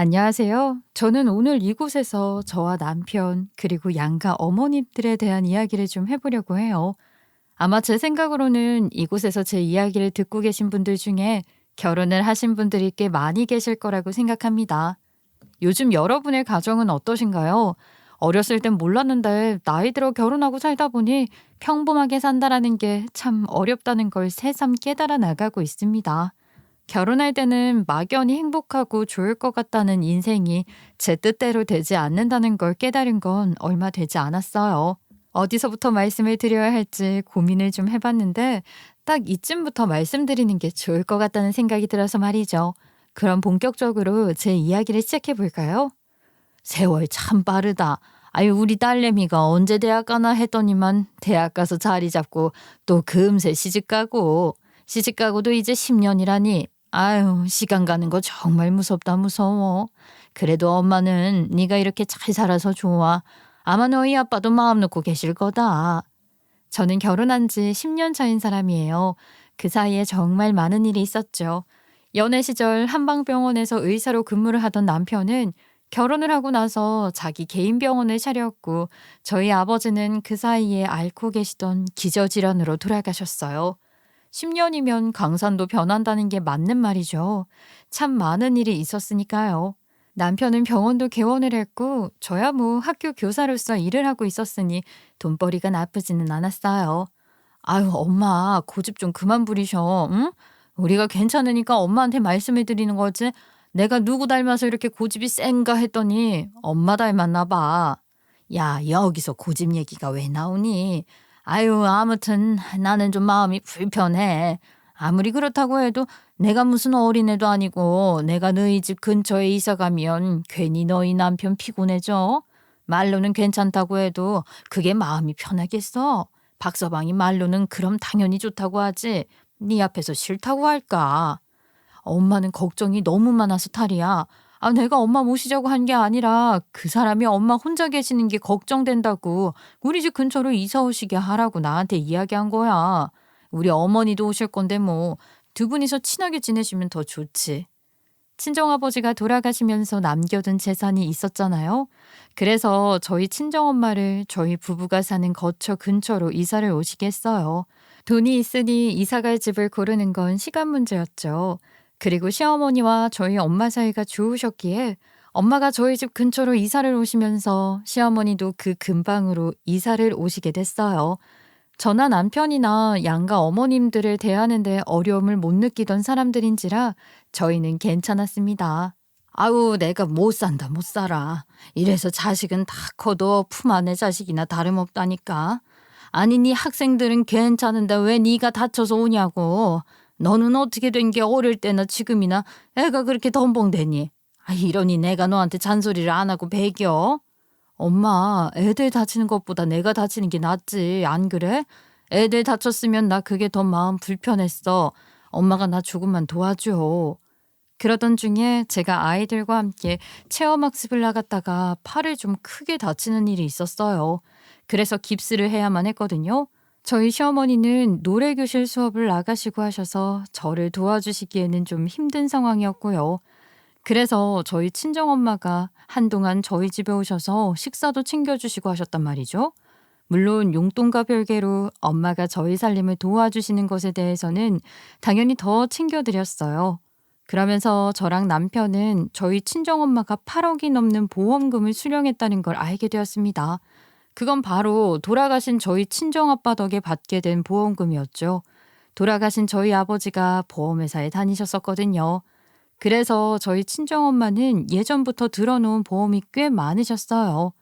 안녕하세요. 저는 오늘 이곳에서 저와 남편, 그리고 양가 어머님들에 대한 이야기를 좀 해보려고 해요. 아마 제 생각으로는 이곳에서 제 이야기를 듣고 계신 분들 중에 결혼을 하신 분들이 꽤 많이 계실 거라고 생각합니다. 요즘 여러분의 가정은 어떠신가요? 어렸을 땐 몰랐는데 나이 들어 결혼하고 살다 보니 평범하게 산다라는 게 참 어렵다는 걸 새삼 깨달아 나가고 있습니다. 결혼할 때는 막연히 행복하고 좋을 것 같다는 인생이 제 뜻대로 되지 않는다는 걸 깨달은 건 얼마 되지 않았어요. 어디서부터 말씀을 드려야 할지 고민을 좀 해봤는데 딱 이쯤부터 말씀드리는 게 좋을 것 같다는 생각이 들어서 말이죠. 그럼 본격적으로 제 이야기를 시작해 볼까요? 세월 참 빠르다. 아유, 우리 딸내미가 언제 대학 가나 했더니만 대학 가서 자리 잡고 또 금세 시집 가고도 이제 10년이라니. 아유, 시간 가는 거 정말 무섭다 무서워. 그래도 엄마는 네가 이렇게 잘 살아서 좋아. 아마 너희 아빠도 마음 놓고 계실 거다. 저는 결혼한 지 10년 차인 사람이에요. 그 사이에 정말 많은 일이 있었죠. 연애 시절 한방병원에서 의사로 근무를 하던 남편은 결혼을 하고 나서 자기 개인 병원을 차렸고, 저희 아버지는 그 사이에 앓고 계시던 기저질환으로 돌아가셨어요. 10년이면 강산도 변한다는 게 맞는 말이죠. 참 많은 일이 있었으니까요. 남편은 병원도 개원을 했고, 저야 뭐 학교 교사로서 일을 하고 있었으니 돈벌이가 나쁘지는 않았어요. 아유, 엄마, 고집 좀 그만 부리셔, 응? 우리가 괜찮으니까 엄마한테 말씀을 드리는 거지. 내가 누구 닮아서 이렇게 고집이 센가 했더니 엄마 닮았나 봐. 야, 여기서 고집 얘기가 왜 나오니? 아유, 아무튼 나는 좀 마음이 불편해. 아무리 그렇다고 해도 내가 무슨 어린애도 아니고 내가 너희 집 근처에 이사 가면 괜히 너희 남편 피곤해져. 말로는 괜찮다고 해도 그게 마음이 편하겠어. 박서방이 말로는 그럼 당연히 좋다고 하지. 네 앞에서 싫다고 할까? 엄마는 걱정이 너무 많아서 탈이야. 아, 내가 엄마 모시자고 한 게 아니라 그 사람이 엄마 혼자 계시는 게 걱정된다고 우리 집 근처로 이사 오시게 하라고 나한테 이야기한 거야. 우리 어머니도 오실 건데 뭐 두 분이서 친하게 지내시면 더 좋지. 친정아버지가 돌아가시면서 남겨둔 재산이 있었잖아요. 그래서 저희 친정엄마를 저희 부부가 사는 거처 근처로 이사를 오시게 했어요. 돈이 있으니 이사갈 집을 고르는 건 시간 문제였죠. 그리고 시어머니와 저희 엄마 사이가 좋으셨기에 엄마가 저희 집 근처로 이사를 오시면서 시어머니도 그 근방으로 이사를 오시게 됐어요. 저나 남편이나 양가 어머님들을 대하는데 어려움을 못 느끼던 사람들인지라 저희는 괜찮았습니다. 아우, 내가 못 산다, 못 살아. 이래서 자식은 다 커도 품 안의 자식이나 다름없다니까. 아니, 네 학생들은 괜찮은데 왜 네가 다쳐서 오냐고. 너는 어떻게 된 게 어릴 때나 지금이나 애가 그렇게 덤벙대니. 아, 이러니 내가 너한테 잔소리를 안 하고 배겨. 엄마, 애들 다치는 것보다 내가 다치는 게 낫지, 안 그래? 애들 다쳤으면 나 그게 더 마음 불편했어. 엄마가 나 조금만 도와줘. 그러던 중에 제가 아이들과 함께 체험학습을 나갔다가 팔을 좀 크게 다치는 일이 있었어요. 그래서 깁스를 해야만 했거든요. 저희 시어머니는 노래교실 수업을 나가시고 하셔서 저를 도와주시기에는 좀 힘든 상황이었고요. 그래서 저희 친정엄마가 한동안 저희 집에 오셔서 식사도 챙겨주시고 하셨단 말이죠. 물론 용돈과 별개로 엄마가 저희 살림을 도와주시는 것에 대해서는 당연히 더 챙겨드렸어요. 그러면서 저랑 남편은 저희 친정엄마가 8억이 넘는 보험금을 수령했다는 걸 알게 되었습니다. 그건 바로 돌아가신 저희 친정아빠 덕에 받게 된 보험금이었죠. 돌아가신 저희 아버지가 보험회사에 다니셨었거든요. 그래서 저희 친정엄마는 예전부터 들어놓은 보험이 꽤 많으셨어요.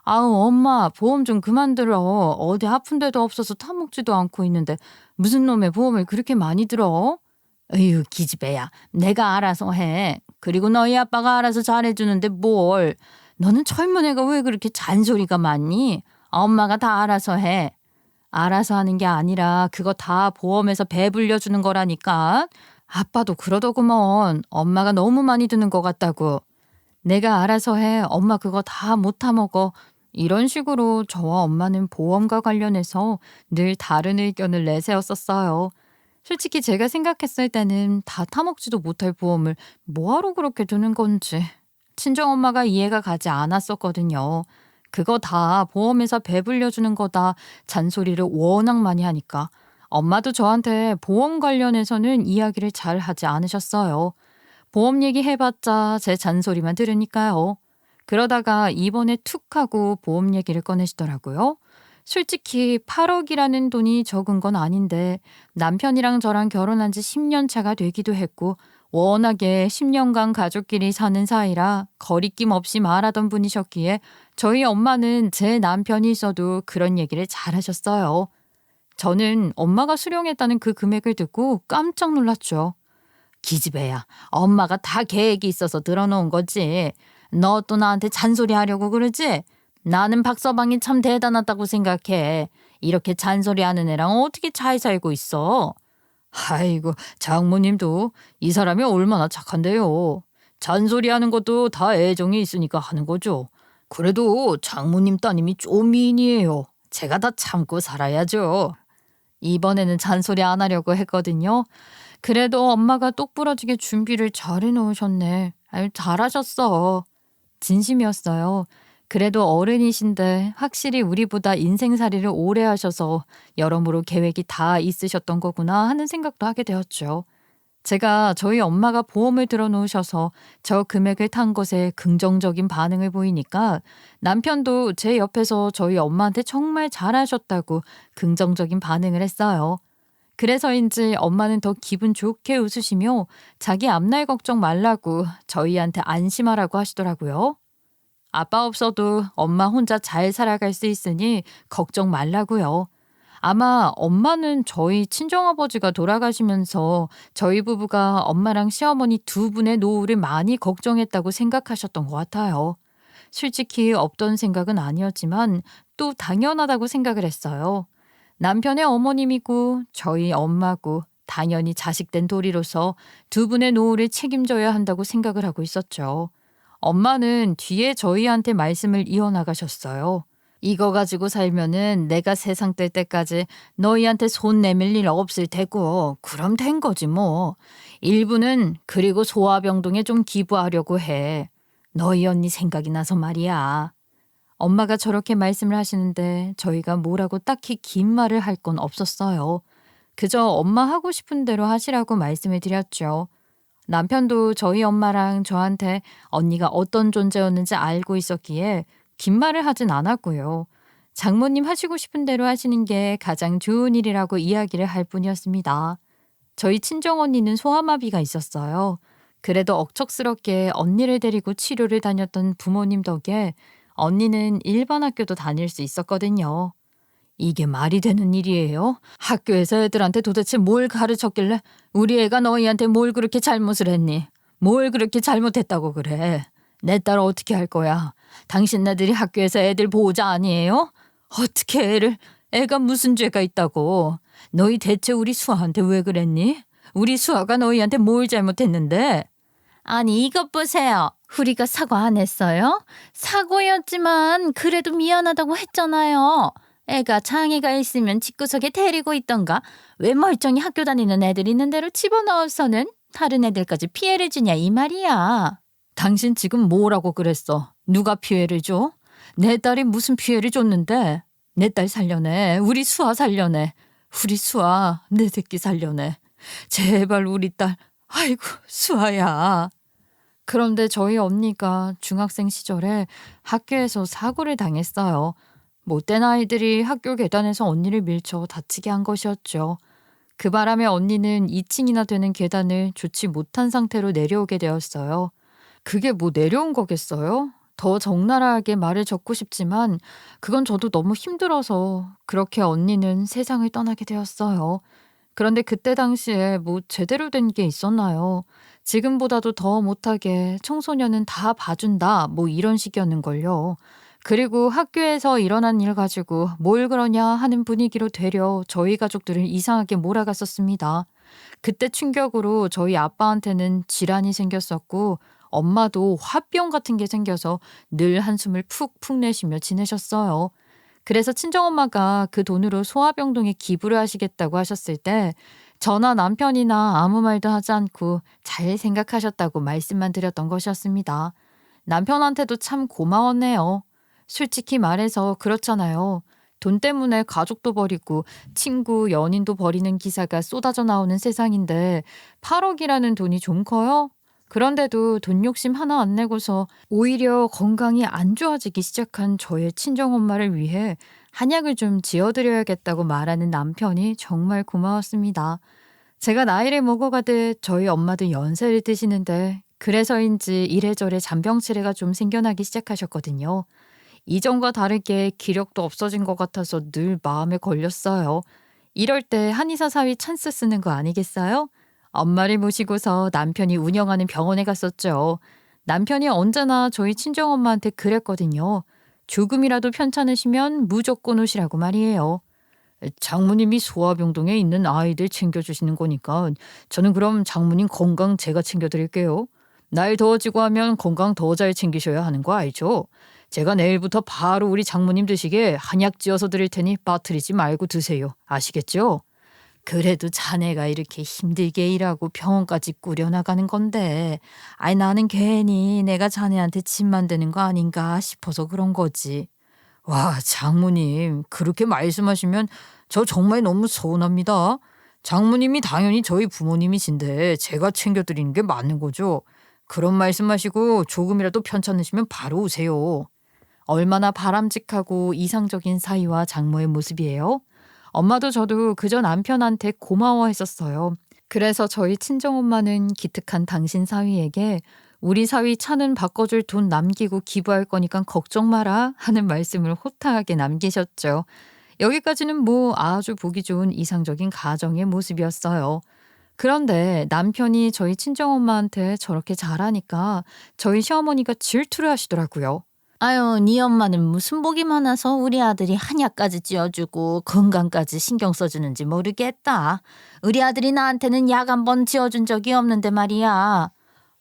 아우, 엄마, 보험 좀 그만 들어. 어디 아픈 데도 없어서 타먹지도 않고 있는데 무슨 놈의 보험을 그렇게 많이 들어? 에휴, 기집애야. 내가 알아서 해. 그리고 너희 아빠가 알아서 잘해주는데 뭘. 너는 젊은 애가 왜 그렇게 잔소리가 많니? 엄마가 다 알아서 해. 알아서 하는 게 아니라 그거 다 보험에서 배불려 주는 거라니까. 아빠도 그러더구먼. 엄마가 너무 많이 드는 것 같다고. 내가 알아서 해. 엄마 그거 다 못 타먹어. 이런 식으로 저와 엄마는 보험과 관련해서 늘 다른 의견을 내세웠었어요. 솔직히 제가 생각했을 때는 다 타먹지도 못할 보험을 뭐하러 그렇게 드는 건지. 친정엄마가 이해가 가지 않았었거든요. 그거 다 보험회사 배불려주는 거다 잔소리를 워낙 많이 하니까 엄마도 저한테 보험 관련해서는 이야기를 잘 하지 않으셨어요. 보험 얘기 해봤자 제 잔소리만 들으니까요. 그러다가 이번에 툭 하고 보험 얘기를 꺼내시더라고요. 솔직히 8억이라는 돈이 적은 건 아닌데 남편이랑 저랑 결혼한 지 10년 차가 되기도 했고 워낙에 10년간 가족끼리 사는 사이라 거리낌 없이 말하던 분이셨기에 저희 엄마는 제 남편이 있어도 그런 얘기를 잘 하셨어요. 저는 엄마가 수령했다는 그 금액을 듣고 깜짝 놀랐죠. 기집애야, 엄마가 다 계획이 있어서 들어놓은 거지. 너 또 나한테 잔소리 하려고 그러지? 나는 박서방이 참 대단하다고 생각해. 이렇게 잔소리하는 애랑 어떻게 잘 살고 있어? 아이고, 장모님도 이 사람이 얼마나 착한데요. 잔소리하는 것도 다 애정이 있으니까 하는 거죠. 그래도 장모님 따님이 좀 미인이에요. 제가 다 참고 살아야죠. 이번에는 잔소리 안 하려고 했거든요. 그래도 엄마가 똑부러지게 준비를 잘 해놓으셨네. 아유, 잘하셨어. 진심이었어요. 그래도 어른이신데 확실히 우리보다 인생살이를 오래 하셔서 여러모로 계획이 다 있으셨던 거구나 하는 생각도 하게 되었죠. 제가 저희 엄마가 보험을 들어놓으셔서 저 금액을 탄 것에 긍정적인 반응을 보이니까 남편도 제 옆에서 저희 엄마한테 정말 잘하셨다고 긍정적인 반응을 했어요. 그래서인지 엄마는 더 기분 좋게 웃으시며 자기 앞날 걱정 말라고 저희한테 안심하라고 하시더라고요. 아빠 없어도 엄마 혼자 잘 살아갈 수 있으니 걱정 말라고요. 아마 엄마는 저희 친정아버지가 돌아가시면서 저희 부부가 엄마랑 시어머니 두 분의 노후를 많이 걱정했다고 생각하셨던 것 같아요. 솔직히 없던 생각은 아니었지만 또 당연하다고 생각을 했어요. 남편의 어머님이고 저희 엄마고 당연히 자식된 도리로서 두 분의 노후를 책임져야 한다고 생각을 하고 있었죠. 엄마는 뒤에 저희한테 말씀을 이어나가셨어요. 이거 가지고 살면은 내가 세상 뗄 때까지 너희한테 손 내밀 일 없을 테고 그럼 된 거지 뭐. 일부는 그리고 소아병동에 좀 기부하려고 해. 너희 언니 생각이 나서 말이야. 엄마가 저렇게 말씀을 하시는데 저희가 뭐라고 딱히 긴 말을 할 건 없었어요. 그저 엄마 하고 싶은 대로 하시라고 말씀을 드렸죠. 남편도 저희 엄마랑 저한테 언니가 어떤 존재였는지 알고 있었기에 긴 말을 하진 않았고요. 장모님 하시고 싶은 대로 하시는 게 가장 좋은 일이라고 이야기를 할 뿐이었습니다. 저희 친정언니는 소아마비가 있었어요. 그래도 억척스럽게 언니를 데리고 치료를 다녔던 부모님 덕에 언니는 일반 학교도 다닐 수 있었거든요. 이게 말이 되는 일이에요? 학교에서 애들한테 도대체 뭘 가르쳤길래 우리 애가 너희한테 뭘 그렇게 잘못을 했니? 뭘 그렇게 잘못했다고 그래? 내 딸 어떻게 할 거야? 당신네들이 학교에서 애들 보호자 아니에요? 어떻게 애가 무슨 죄가 있다고? 너희 대체 우리 수아한테 왜 그랬니? 우리 수아가 너희한테 뭘 잘못했는데? 아니 이것 보세요. 우리가 사과 안 했어요? 사고였지만 그래도 미안하다고 했잖아요. 애가 장애가 있으면 집구석에 데리고 있던가 왜 멀쩡히 학교 다니는 애들 있는 대로 집어넣어서는 다른 애들까지 피해를 주냐 이 말이야. 당신 지금 뭐라고 그랬어? 누가 피해를 줘? 내 딸이 무슨 피해를 줬는데? 내 딸 살려내. 우리 수아 살려내. 우리 수아 내 새끼 살려내. 제발 우리 딸. 아이고 수아야. 그런데 저희 언니가 중학생 시절에 학교에서 사고를 당했어요. 못된 아이들이 학교 계단에서 언니를 밀쳐 다치게 한 것이었죠. 그 바람에 언니는 2층이나 되는 계단을 좋지 못한 상태로 내려오게 되었어요. 그게 뭐 내려온 거겠어요? 더 적나라하게 말을 적고 싶지만 그건 저도 너무 힘들어서 그렇게 언니는 세상을 떠나게 되었어요. 그런데 그때 당시에 뭐 제대로 된 게 있었나요? 지금보다도 더 못하게 청소년은 다 봐준다 뭐 이런 식이었는걸요. 그리고 학교에서 일어난 일 가지고 뭘 그러냐 하는 분위기로 되려 저희 가족들을 이상하게 몰아갔었습니다. 그때 충격으로 저희 아빠한테는 질환이 생겼었고 엄마도 화병 같은 게 생겨서 늘 한숨을 푹푹 내쉬며 지내셨어요. 그래서 친정엄마가 그 돈으로 소아병동에 기부를 하시겠다고 하셨을 때 저나 남편이나 아무 말도 하지 않고 잘 생각하셨다고 말씀만 드렸던 것이었습니다. 남편한테도 참 고마웠네요. 솔직히 말해서 그렇잖아요. 돈 때문에 가족도 버리고 친구, 연인도 버리는 기사가 쏟아져 나오는 세상인데 8억이라는 돈이 좀 커요? 그런데도 돈 욕심 하나 안 내고서 오히려 건강이 안 좋아지기 시작한 저의 친정엄마를 위해 한약을 좀 지어드려야겠다고 말하는 남편이 정말 고마웠습니다. 제가 나이를 먹어가듯 저희 엄마도 연세를 드시는데 그래서인지 이래저래 잔병치레가 좀 생겨나기 시작하셨거든요. 이전과 다르게 기력도 없어진 것 같아서 늘 마음에 걸렸어요. 이럴 때 한의사 사위 찬스 쓰는 거 아니겠어요? 엄마를 모시고서 남편이 운영하는 병원에 갔었죠. 남편이 언제나 저희 친정엄마한테 그랬거든요. 조금이라도 편찮으시면 무조건 오시라고 말이에요. 장모님이 소아병동에 있는 아이들 챙겨주시는 거니까 저는 그럼 장모님 건강 제가 챙겨드릴게요. 날 더워지고 하면 건강 더 잘 챙기셔야 하는 거 알죠? 제가 내일부터 바로 우리 장모님 드시게 한약 지어서 드릴 테니 빠뜨리지 말고 드세요. 아시겠죠? 그래도 자네가 이렇게 힘들게 일하고 병원까지 꾸려나가는 건데 아이 나는 괜히 내가 자네한테 짐 만드는 거 아닌가 싶어서 그런 거지. 와, 장모님, 그렇게 말씀하시면 저 정말 너무 서운합니다. 장모님이 당연히 저희 부모님이신데 제가 챙겨드리는 게 맞는 거죠. 그런 말씀하시고 조금이라도 편찮으시면 바로 오세요. 얼마나 바람직하고 이상적인 사이와 장모의 모습이에요. 엄마도 저도 그저 남편한테 고마워했었어요. 그래서 저희 친정엄마는 기특한 당신 사위에게 우리 사위 차는 바꿔줄 돈 남기고 기부할 거니까 걱정 마라 하는 말씀을 호탕하게 남기셨죠. 여기까지는 뭐 아주 보기 좋은 이상적인 가정의 모습이었어요. 그런데 남편이 저희 친정엄마한테 저렇게 잘하니까 저희 시어머니가 질투를 하시더라고요. 아유, 네 엄마는 무슨 복이 많아서 우리 아들이 한약까지 지어주고 건강까지 신경 써주는지 모르겠다. 우리 아들이 나한테는 약 한 번 지어준 적이 없는데 말이야.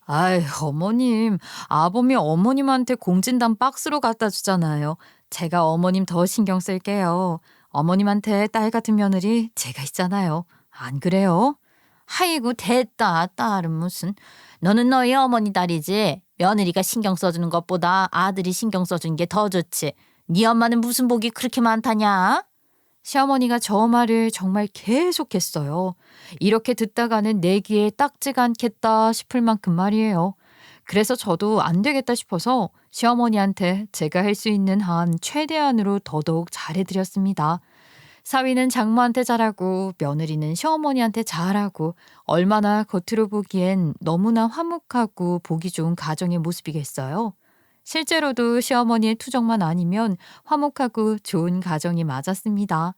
아이, 어머님, 아범이 어머님한테 공진단 박스로 갖다 주잖아요. 제가 어머님 더 신경 쓸게요. 어머님한테 딸 같은 며느리 제가 있잖아요. 안 그래요? 아이고 됐다. 딸은 무슨. 너는 너희 어머니 딸이지. 며느리가 신경 써주는 것보다 아들이 신경 써주는 게 더 좋지. 네 엄마는 무슨 복이 그렇게 많다냐? 시어머니가 저 말을 정말 계속했어요. 이렇게 듣다가는 내 귀에 딱지가 않겠다 싶을 만큼 말이에요. 그래서 저도 안 되겠다 싶어서 시어머니한테 제가 할 수 있는 한 최대한으로 더더욱 잘해드렸습니다. 사위는 장모한테 잘하고 며느리는 시어머니한테 잘하고 얼마나 겉으로 보기엔 너무나 화목하고 보기 좋은 가정의 모습이겠어요. 실제로도 시어머니의 투정만 아니면 화목하고 좋은 가정이 맞았습니다.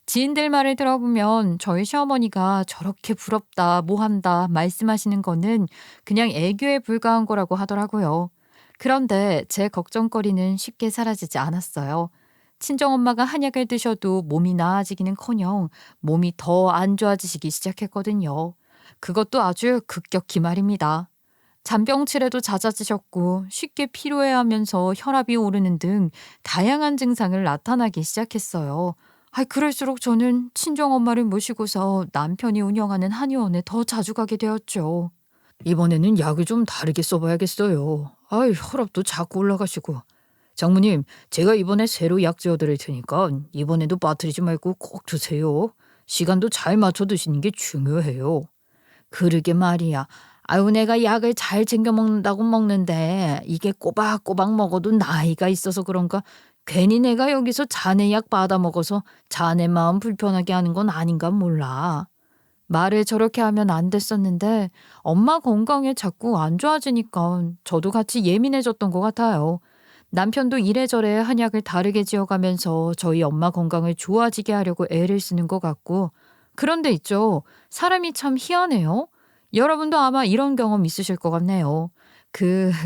지인들 말을 들어보면 저희 시어머니가 저렇게 부럽다, 뭐한다 말씀하시는 거는 그냥 애교에 불과한 거라고 하더라고요. 그런데 제 걱정거리는 쉽게 사라지지 않았어요. 친정엄마가 한약을 드셔도 몸이 나아지기는커녕 몸이 더 안 좋아지시기 시작했거든요. 그것도 아주 급격히 말입니다. 잔병치레도 잦아지셨고 쉽게 피로해하면서 혈압이 오르는 등 다양한 증상을 나타나기 시작했어요. 그럴수록 저는 친정엄마를 모시고서 남편이 운영하는 한의원에 더 자주 가게 되었죠. 이번에는 약을 좀 다르게 써봐야겠어요. 혈압도 자꾸 올라가시고. 장모님, 제가 이번에 새로 약 지어드릴 테니까 이번에도 빠뜨리지 말고 꼭 드세요. 시간도 잘 맞춰 드시는 게 중요해요. 그러게 말이야. 아유, 내가 약을 잘 챙겨 먹는다고 먹는데 이게 꼬박꼬박 먹어도 나이가 있어서 그런가 괜히 내가 여기서 자네 약 받아 먹어서 자네 마음 불편하게 하는 건 아닌가 몰라. 말을 저렇게 하면 안 됐었는데 엄마 건강에 자꾸 안 좋아지니까 저도 같이 예민해졌던 것 같아요. 남편도 이래저래 한약을 다르게 지어가면서 저희 엄마 건강을 좋아지게 하려고 애를 쓰는 것 같고 그런데 있죠. 사람이 참 희한해요. 여러분도 아마 이런 경험 있으실 것 같네요.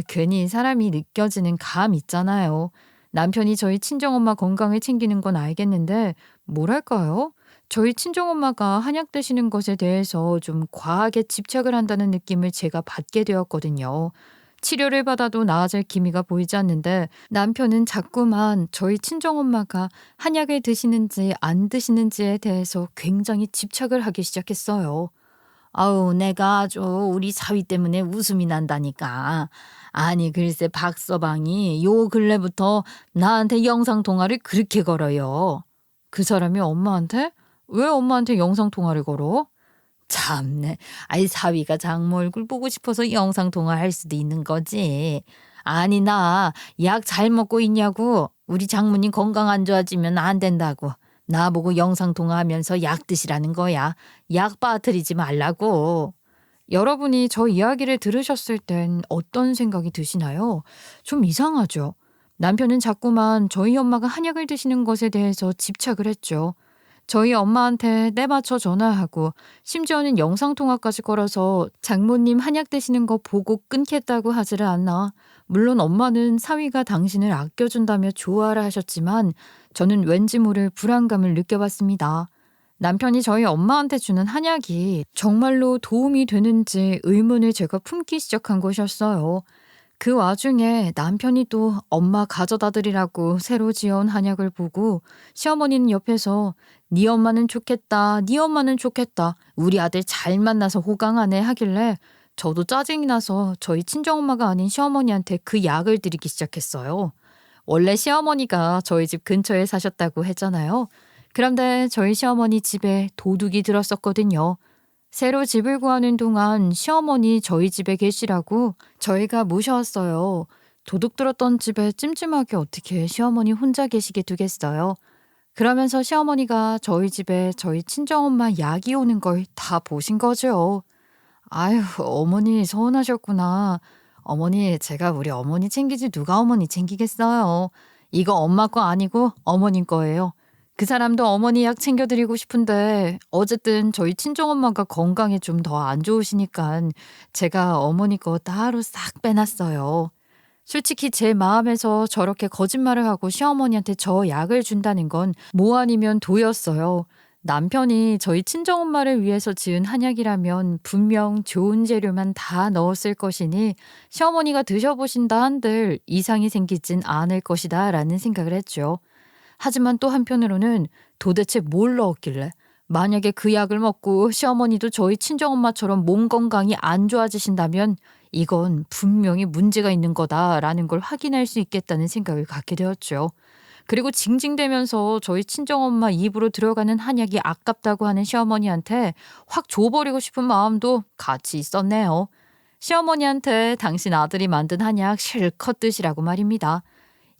괜히 사람이 느껴지는 감 있잖아요. 남편이 저희 친정엄마 건강을 챙기는 건 알겠는데 뭐랄까요? 저희 친정엄마가 한약 드시는 것에 대해서 좀 과하게 집착을 한다는 느낌을 제가 받게 되었거든요. 치료를 받아도 나아질 기미가 보이지 않는데 남편은 자꾸만 저희 친정엄마가 한약을 드시는지 안 드시는지에 대해서 굉장히 집착을 하기 시작했어요. 아우, 내가 아주 우리 사위 때문에 웃음이 난다니까. 아니, 글쎄, 박서방이 요 근래부터 나한테 영상통화를 그렇게 걸어요. 그 사람이 엄마한테? 왜 엄마한테 영상통화를 걸어? 참네. 아이, 사위가 장모 얼굴 보고 싶어서 영상통화할 수도 있는 거지. 아니, 나 약 잘 먹고 있냐고. 우리 장모님 건강 안 좋아지면 안 된다고. 나보고 영상통화하면서 약 드시라는 거야. 약 빠뜨리지 말라고. 여러분이 저 이야기를 들으셨을 땐 어떤 생각이 드시나요? 좀 이상하죠? 남편은 자꾸만 저희 엄마가 한약을 드시는 것에 대해서 집착을 했죠. 저희 엄마한테 때맞춰 전화하고 심지어는 영상통화까지 걸어서 장모님 한약 드시는 거 보고 끊겠다고 하지를 않나. 물론 엄마는 사위가 당신을 아껴준다며 좋아라 하셨지만 저는 왠지 모를 불안감을 느껴봤습니다. 남편이 저희 엄마한테 주는 한약이 정말로 도움이 되는지 의문을 제가 품기 시작한 것이었어요. 그 와중에 남편이 또 엄마 가져다 드리라고 새로 지어온 한약을 보고 시어머니는 옆에서 네 엄마는 좋겠다, 네 엄마는 좋겠다, 우리 아들 잘 만나서 호강하네 하길래 저도 짜증이 나서 저희 친정엄마가 아닌 시어머니한테 그 약을 드리기 시작했어요. 원래 시어머니가 저희 집 근처에 사셨다고 했잖아요. 그런데 저희 시어머니 집에 도둑이 들었었거든요. 새로 집을 구하는 동안 시어머니 저희 집에 계시라고 저희가 모셔왔어요. 도둑 들었던 집에 찜찜하게 어떻게 시어머니 혼자 계시게 두겠어요. 그러면서 시어머니가 저희 집에 저희 친정엄마 약이 오는 걸 다 보신 거죠. 아유, 어머니 서운하셨구나. 어머니, 제가 우리 어머니 챙기지 누가 어머니 챙기겠어요. 이거 엄마 거 아니고 어머님 거예요. 그 사람도 어머니 약 챙겨드리고 싶은데 어쨌든 저희 친정엄마가 건강이 좀 더 안 좋으시니까 제가 어머니 거 따로 싹 빼놨어요. 솔직히 제 마음에서 저렇게 거짓말을 하고 시어머니한테 저 약을 준다는 건 뭐 아니면 도였어요. 남편이 저희 친정엄마를 위해서 지은 한약이라면 분명 좋은 재료만 다 넣었을 것이니 시어머니가 드셔보신다 한들 이상이 생기진 않을 것이다 라는 생각을 했죠. 하지만 또 한편으로는 도대체 뭘 넣었길래 만약에 그 약을 먹고 시어머니도 저희 친정엄마처럼 몸 건강이 안 좋아지신다면 이건 분명히 문제가 있는 거다라는 걸 확인할 수 있겠다는 생각을 갖게 되었죠. 그리고 징징대면서 저희 친정엄마 입으로 들어가는 한약이 아깝다고 하는 시어머니한테 확 줘버리고 싶은 마음도 같이 있었네요. 시어머니한테 당신 아들이 만든 한약 실컷 드시라고 말입니다.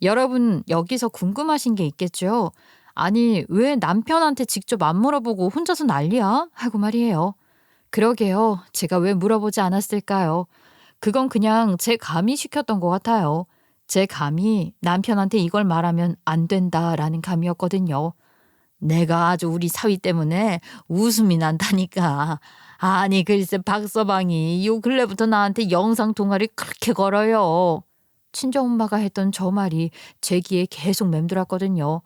여러분, 여기서 궁금하신 게 있겠죠? 아니, 왜 남편한테 직접 안 물어보고 혼자서 난리야? 하고 말이에요. 그러게요. 제가 왜 물어보지 않았을까요? 그건 그냥 제 감이 시켰던 것 같아요. 제 감이 남편한테 이걸 말하면 안 된다라는 감이었거든요. 내가 아주 우리 사위 때문에 웃음이 난다니까. 아니, 글쎄 박서방이 요 근래부터 나한테 영상통화를 그렇게 걸어요. 친정엄마가 했던 저 말이 제 귀에 계속 맴돌았거든요.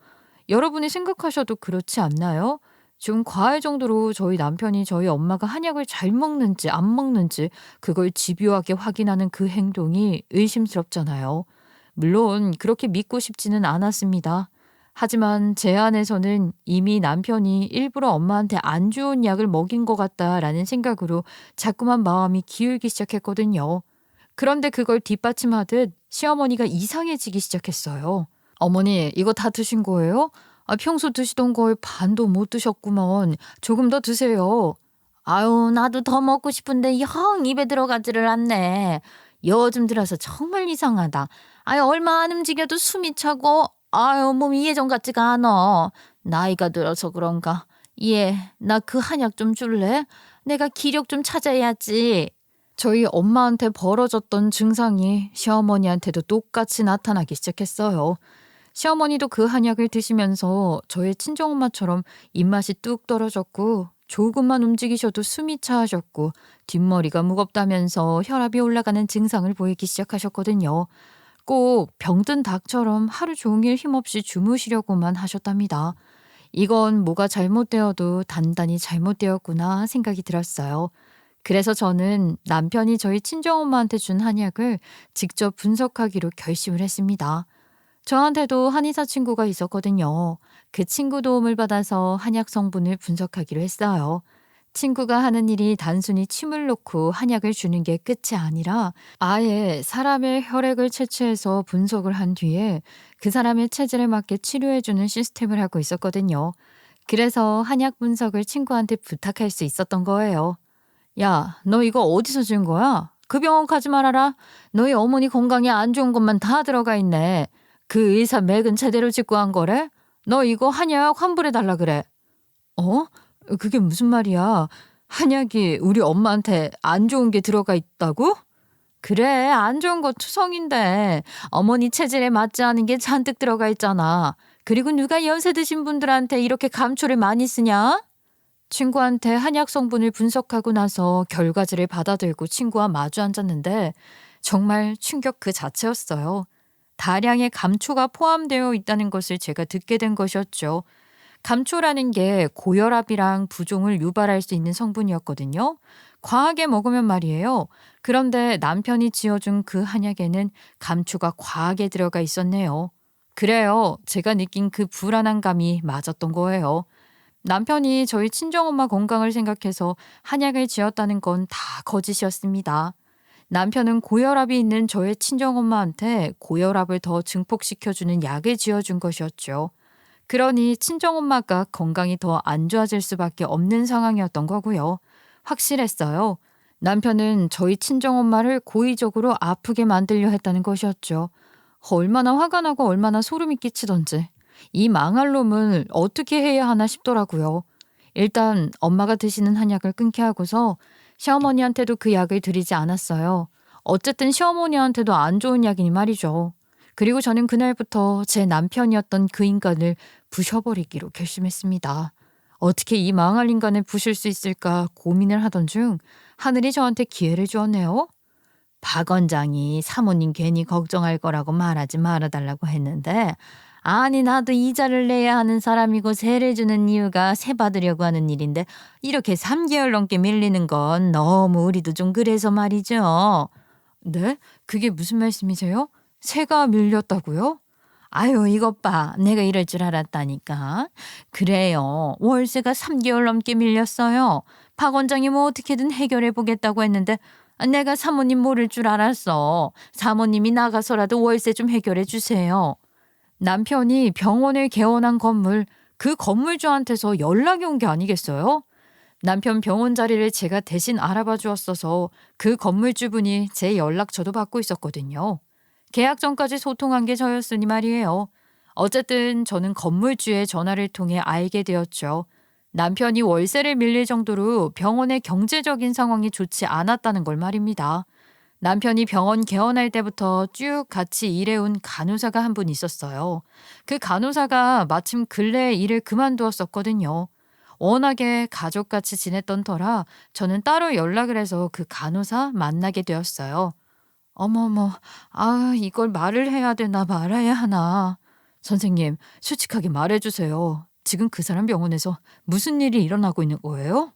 여러분이 생각하셔도 그렇지 않나요? 좀 과할 정도로 저희 남편이 저희 엄마가 한약을 잘 먹는지 안 먹는지 그걸 집요하게 확인하는 그 행동이 의심스럽잖아요. 물론 그렇게 믿고 싶지는 않았습니다. 하지만 제 안에서는 이미 남편이 일부러 엄마한테 안 좋은 약을 먹인 것 같다라는 생각으로 자꾸만 마음이 기울기 시작했거든요. 그런데 그걸 뒷받침하듯 시어머니가 이상해지기 시작했어요. 어머니, 이거 다 드신 거예요? 아, 평소 드시던 거에 반도 못 드셨구먼. 조금 더 드세요. 아유, 나도 더 먹고 싶은데 영 입에 들어가지를 않네. 요즘 들어서 정말 이상하다. 아유, 얼마 안 움직여도 숨이 차고, 아유, 몸이 예전 같지가 않아. 나이가 들어서 그런가. 예, 나 그 한약 좀 줄래? 내가 기력 좀 찾아야지. 저희 엄마한테 벌어졌던 증상이 시어머니한테도 똑같이 나타나기 시작했어요. 시어머니도 그 한약을 드시면서 저의 친정엄마처럼 입맛이 뚝 떨어졌고 조금만 움직이셔도 숨이 차하셨고 뒷머리가 무겁다면서 혈압이 올라가는 증상을 보이기 시작하셨거든요. 꼭 병든 닭처럼 하루 종일 힘없이 주무시려고만 하셨답니다. 이건 뭐가 잘못되어도 단단히 잘못되었구나 생각이 들었어요. 그래서 저는 남편이 저희 친정엄마한테 준 한약을 직접 분석하기로 결심을 했습니다. 저한테도 한의사 친구가 있었거든요. 그 친구 도움을 받아서 한약 성분을 분석하기로 했어요. 친구가 하는 일이 단순히 침을 놓고 한약을 주는 게 끝이 아니라 아예 사람의 혈액을 채취해서 분석을 한 뒤에 그 사람의 체질에 맞게 치료해주는 시스템을 하고 있었거든요. 그래서 한약 분석을 친구한테 부탁할 수 있었던 거예요. 야, 너 이거 어디서 준 거야? 그 병원 가지 말아라. 너희 어머니 건강에 안 좋은 것만 다 들어가 있네. 그 의사 맥은 제대로 짚고 한 거래? 너 이거 한약 환불해 달라 그래. 어? 그게 무슨 말이야? 한약이 우리 엄마한테 안 좋은 게 들어가 있다고? 그래, 안 좋은 거 투성인데 어머니 체질에 맞지 않은 게 잔뜩 들어가 있잖아. 그리고 누가 연세 드신 분들한테 이렇게 감초를 많이 쓰냐? 친구한테 한약 성분을 분석하고 나서 결과지를 받아들고 친구와 마주 앉았는데 정말 충격 그 자체였어요. 다량의 감초가 포함되어 있다는 것을 제가 듣게 된 것이었죠. 감초라는 게 고혈압이랑 부종을 유발할 수 있는 성분이었거든요. 과하게 먹으면 말이에요. 그런데 남편이 지어준 그 한약에는 감초가 과하게 들어가 있었네요. 그래요. 제가 느낀 그 불안한 감이 맞았던 거예요. 남편이 저희 친정엄마 건강을 생각해서 한약을 지었다는 건 다 거짓이었습니다. 남편은 고혈압이 있는 저의 친정엄마한테 고혈압을 더 증폭시켜주는 약을 지어준 것이었죠. 그러니 친정엄마가 건강이 더 안 좋아질 수밖에 없는 상황이었던 거고요. 확실했어요. 남편은 저희 친정엄마를 고의적으로 아프게 만들려 했다는 것이었죠. 얼마나 화가 나고 얼마나 소름이 끼치던지. 이 망할 놈을 어떻게 해야 하나 싶더라고요. 일단 엄마가 드시는 한약을 끊게 하고서 시어머니한테도 그 약을 드리지 않았어요. 어쨌든 시어머니한테도 안 좋은 약이니 말이죠. 그리고 저는 그날부터 제 남편이었던 그 인간을 부셔버리기로 결심했습니다. 어떻게 이 망할 인간을 부실 수 있을까 고민을 하던 중 하늘이 저한테 기회를 주었네요. 박 원장이 사모님 괜히 걱정할 거라고 말하지 말아달라고 했는데 아니 나도 이자를 내야 하는 사람이고 세를 주는 이유가 세 받으려고 하는 일인데 이렇게 3개월 넘게 밀리는 건 너무 우리도 좀 그래서 말이죠. 네? 그게 무슨 말씀이세요? 새가 밀렸다고요? 아유, 이것 봐. 내가 이럴 줄 알았다니까. 그래요. 월세가 3개월 넘게 밀렸어요. 박 원장이 뭐 어떻게든 해결해 보겠다고 했는데 내가 사모님 모를 줄 알았어. 사모님이 나가서라도 월세 좀 해결해 주세요. 남편이 병원을 개원한 건물, 그 건물주한테서 연락이 온 게 아니겠어요? 남편 병원 자리를 제가 대신 알아봐 주었어서 그 건물주분이 제 연락처도 받고 있었거든요. 계약 전까지 소통한 게 저였으니 말이에요. 어쨌든 저는 건물주의 전화를 통해 알게 되었죠. 남편이 월세를 밀릴 정도로 병원의 경제적인 상황이 좋지 않았다는 걸 말입니다. 남편이 병원 개원할 때부터 쭉 같이 일해온 간호사가 한 분 있었어요. 그 간호사가 마침 근래에 일을 그만두었었거든요. 워낙에 가족같이 지냈던 터라 저는 따로 연락을 해서 그 간호사 만나게 되었어요. 어머머, 아, 이걸 말을 해야 되나 말아야 하나. 선생님, 솔직하게 말해주세요. 지금 그 사람 병원에서 무슨 일이 일어나고 있는 거예요?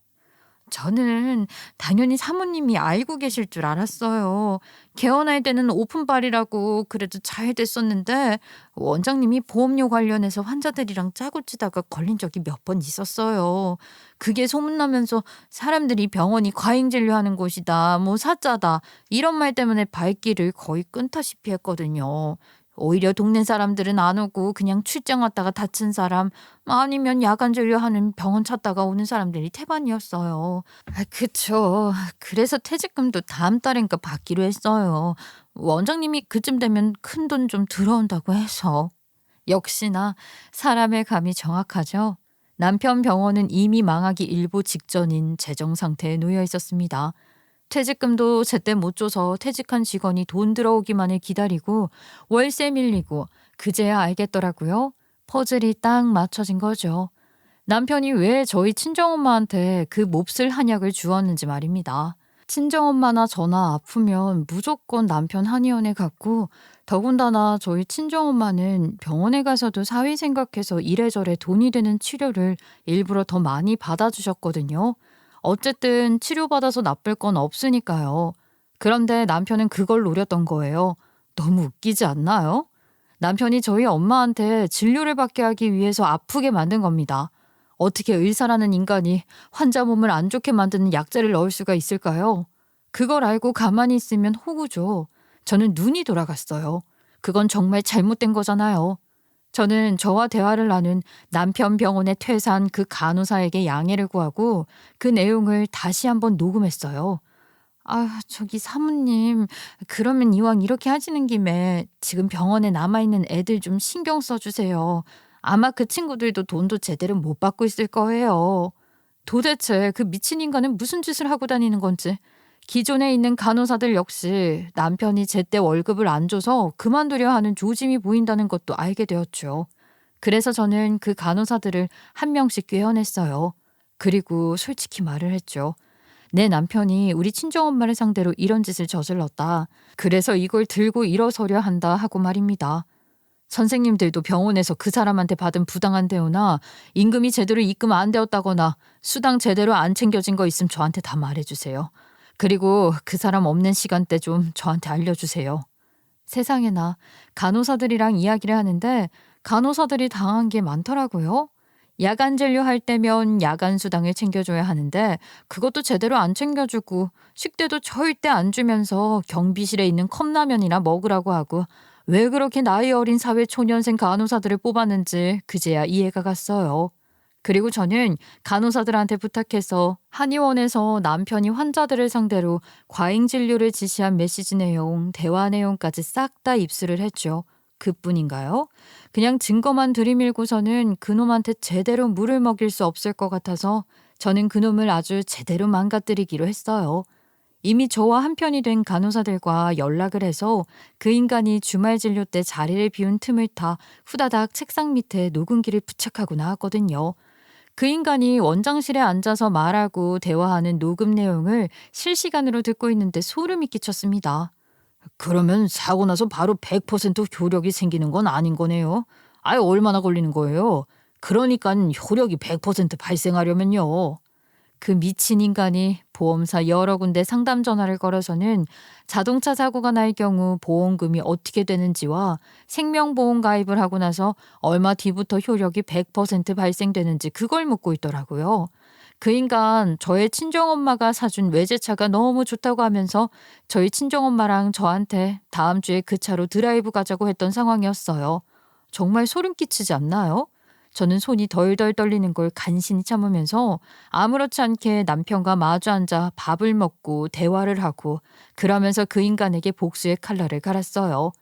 저는 당연히 사모님이 알고 계실 줄 알았어요. 개원할 때는 오픈발이라고 그래도 잘 됐었는데 원장님이 보험료 관련해서 환자들이랑 짜고 치다가 걸린 적이 몇 번 있었어요. 그게 소문나면서 사람들이 병원이 과잉 진료하는 곳이다, 뭐 사짜다 이런 말 때문에 발길을 거의 끊다시피 했거든요. 오히려 동네 사람들은 안 오고 그냥 출장 왔다가 다친 사람 아니면 야간 진료하는 병원 찾다가 오는 사람들이 태반이었어요. 아, 그쵸. 그래서 퇴직금도 다음 달인가 받기로 했어요. 원장님이 그쯤 되면 큰돈 좀 들어온다고 해서. 역시나 사람의 감이 정확하죠. 남편 병원은 이미 망하기 일보 직전인 재정 상태에 놓여 있었습니다. 퇴직금도 제때 못 줘서 퇴직한 직원이 돈 들어오기만을 기다리고 월세 밀리고 그제야 알겠더라고요. 퍼즐이 딱 맞춰진 거죠. 남편이 왜 저희 친정엄마한테 그 몹쓸 한약을 주었는지 말입니다. 친정엄마나 저나 아프면 무조건 남편 한의원에 갔고 더군다나 저희 친정엄마는 병원에 가서도 사위 생각해서 이래저래 돈이 되는 치료를 일부러 더 많이 받아주셨거든요. 어쨌든 치료받아서 나쁠 건 없으니까요. 그런데 남편은 그걸 노렸던 거예요. 너무 웃기지 않나요? 남편이 저희 엄마한테 진료를 받게 하기 위해서 아프게 만든 겁니다. 어떻게 의사라는 인간이 환자 몸을 안 좋게 만드는 약재를 넣을 수가 있을까요? 그걸 알고 가만히 있으면 호구죠. 저는 눈이 돌아갔어요. 그건 정말 잘못된 거잖아요. 저는 저와 대화를 나눈 남편 병원에 퇴사한 그 간호사에게 양해를 구하고 그 내용을 다시 한번 녹음했어요. 아, 저기 사모님, 그러면 이왕 이렇게 하시는 김에 지금 병원에 남아있는 애들 좀 신경 써주세요. 아마 그 친구들도 돈도 제대로 못 받고 있을 거예요. 도대체 그 미친 인간은 무슨 짓을 하고 다니는 건지. 기존에 있는 간호사들 역시 남편이 제때 월급을 안 줘서 그만두려 하는 조짐이 보인다는 것도 알게 되었죠. 그래서 저는 그 간호사들을 한 명씩 꿰어냈어요. 그리고 솔직히 말을 했죠. 내 남편이 우리 친정엄마를 상대로 이런 짓을 저질렀다. 그래서 이걸 들고 일어서려 한다 하고 말입니다. 선생님들도 병원에서 그 사람한테 받은 부당한 대우나 임금이 제대로 입금 안 되었다거나 수당 제대로 안 챙겨진 거 있으면 저한테 다 말해주세요. 그리고 그 사람 없는 시간대 좀 저한테 알려주세요. 세상에나 간호사들이랑 이야기를 하는데 간호사들이 당한 게 많더라고요. 야간 진료할 때면 야간 수당을 챙겨줘야 하는데 그것도 제대로 안 챙겨주고 식대도 절대 안 주면서 경비실에 있는 컵라면이나 먹으라고 하고 왜 그렇게 나이 어린 사회초년생 간호사들을 뽑았는지 그제야 이해가 갔어요. 그리고 저는 간호사들한테 부탁해서 한의원에서 남편이 환자들을 상대로 과잉 진료를 지시한 메시지 내용, 대화 내용까지 싹 다 입수를 했죠. 그뿐인가요? 그냥 증거만 들이밀고서는 그놈한테 제대로 물을 먹일 수 없을 것 같아서 저는 그놈을 아주 제대로 망가뜨리기로 했어요. 이미 저와 한편이 된 간호사들과 연락을 해서 그 인간이 주말 진료 때 자리를 비운 틈을 타 후다닥 책상 밑에 녹음기를 부착하고 나왔거든요. 그 인간이 원장실에 앉아서 말하고 대화하는 녹음 내용을 실시간으로 듣고 있는데 소름이 끼쳤습니다. 그러면 사고 나서 바로 100% 효력이 생기는 건 아닌 거네요. 아예 얼마나 걸리는 거예요? 그러니까 효력이 100% 발생하려면요. 그 미친 인간이 보험사 여러 군데 상담 전화를 걸어서는 자동차 사고가 날 경우 보험금이 어떻게 되는지와 생명보험 가입을 하고 나서 얼마 뒤부터 효력이 100% 발생되는지 그걸 묻고 있더라고요. 그 인간 저의 친정엄마가 사준 외제차가 너무 좋다고 하면서 저희 친정엄마랑 저한테 다음 주에 그 차로 드라이브 가자고 했던 상황이었어요. 정말 소름 끼치지 않나요? 저는 손이 덜덜 떨리는 걸 간신히 참으면서 아무렇지 않게 남편과 마주 앉아 밥을 먹고 대화를 하고 그러면서 그 인간에게 복수의 칼날을 갈았어요.